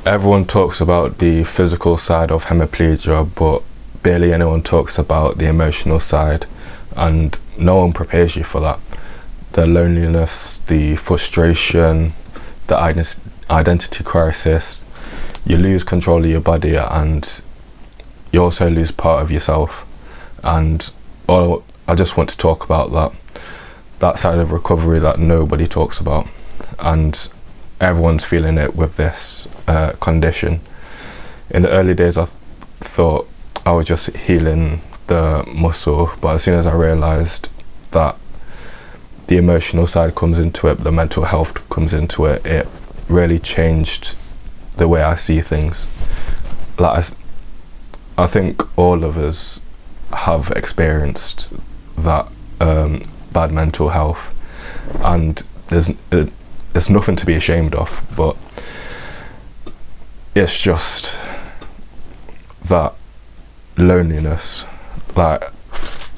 Everyone talks about the physical side of hemiplegia, but barely anyone talks about the emotional side, and no one prepares you for that. The loneliness, the frustration, the identity crisis. You lose control of your body, and you also lose part of yourself. And I just want to talk about that side of recovery that nobody talks about, and everyone's feeling it with this condition. In the early days, I thought I was just healing the muscle, but as soon as I realised that the emotional side comes into it, the mental health comes into it, it really changed the way I see things. Like I think all of us have experienced that bad mental health, and there's nothing to be ashamed of, but it's just that loneliness. Like,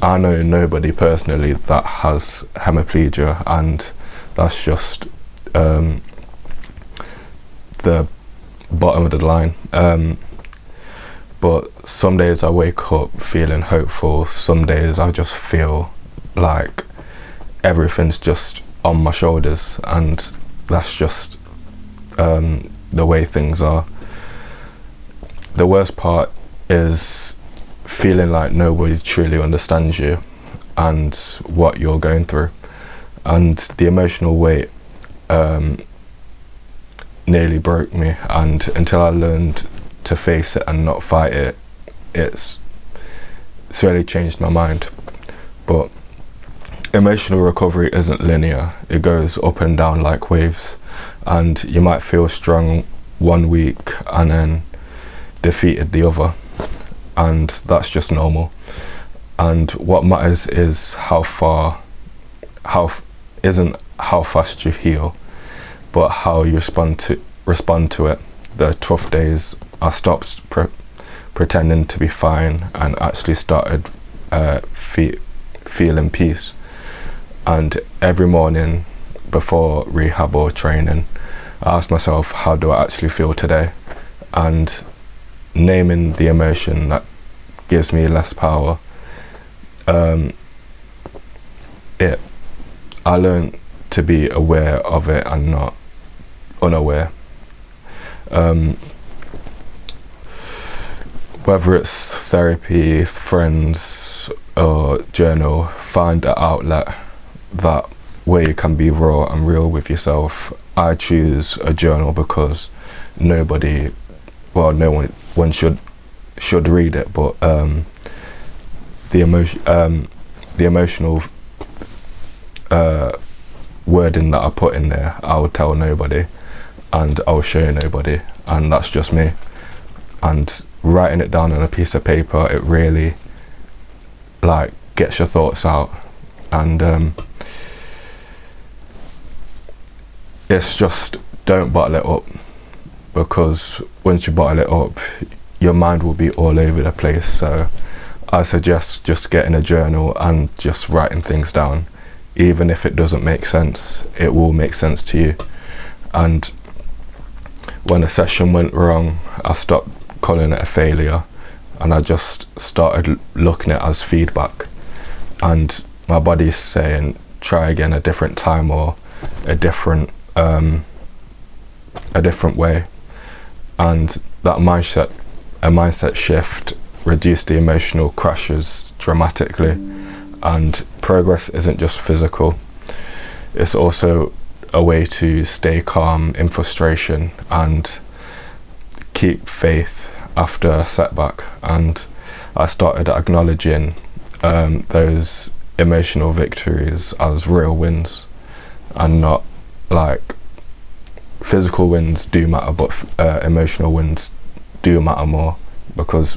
I know nobody personally that has hemiplegia, and that's just the bottom of the line. But some days I wake up feeling hopeful, some days I just feel like everything's just on my shoulders, and that's just the way things are. The worst part is feeling like nobody truly understands you and what you're going through, and the emotional weight nearly broke me, and until I learned to face it and not fight it, it's really changed my mind. But emotional recovery isn't linear. It goes up and down like waves, and you might feel strong one week and then defeated the other, and that's just normal. And what matters is how fast you heal, but how you respond to it. The tough days, I stopped pretending to be fine and actually started feeling peace. And every morning before rehab or training, I ask myself, how do I actually feel today? And naming the emotion that gives me less power. I learned to be aware of it and not unaware. Whether it's therapy, friends, or journal, find an outlet that where you can be raw and real with yourself. I choose a journal because no one should read it, but the emotional wording that I put in there, I will tell nobody and I'll show nobody, and that's just me. And writing it down on a piece of paper, it really gets your thoughts out, and it's just, don't bottle it up, because once you bottle it up, your mind will be all over the place. So I suggest just getting a journal and just writing things down. Even if it doesn't make sense, it will make sense to you. And when a session went wrong, I stopped calling it a failure, and I just started looking at it as feedback. And my body's saying, try again a different time, or a different way. And that mindset shift reduced the emotional crashes dramatically. And progress isn't just physical, it's also a way to stay calm in frustration and keep faith after a setback. And I started acknowledging those emotional victories as real wins, and not physical wins do matter, but emotional wins do matter more, because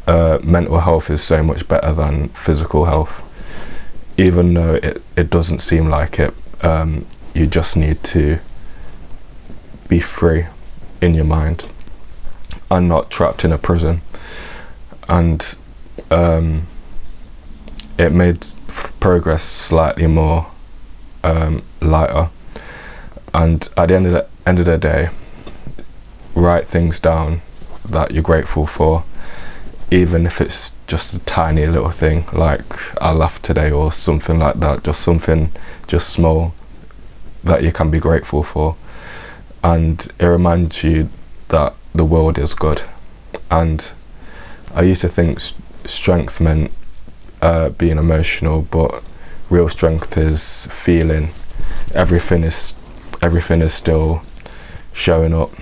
mental health is so much better than physical health. Even though it doesn't seem like it, you just need to be free in your mind and not trapped in a prison. And it made progress slightly more lighter. And at the end of the day, write things down that you're grateful for, even if it's just a tiny little thing, like I laughed today or something like that, just something just small that you can be grateful for, and it reminds you that the world is good. And I used to think strength meant being emotional, but real strength is feeling everything is still showing up.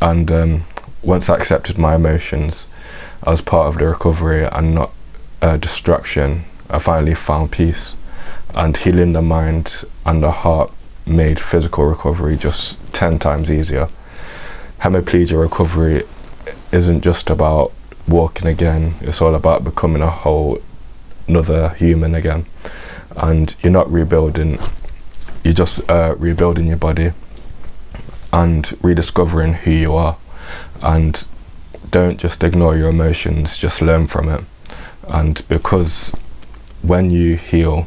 And once I accepted my emotions as part of the recovery and not a distraction, I finally found peace. And healing the mind and the heart made physical recovery just 10 times easier. Hemiplegia recovery isn't just about walking again, it's all about becoming a whole another human again. And you're not rebuilding, you're just rebuilding your body and rediscovering who you are. And don't just ignore your emotions, just learn from it. And because when you heal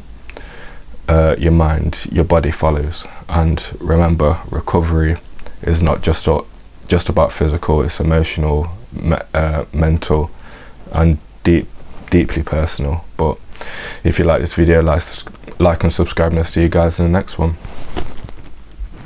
your mind, your body follows. And remember, recovery is not just about physical, it's emotional, mental, and deeply personal. But if you like this video, like and subscribe, and I'll see you guys in the next one.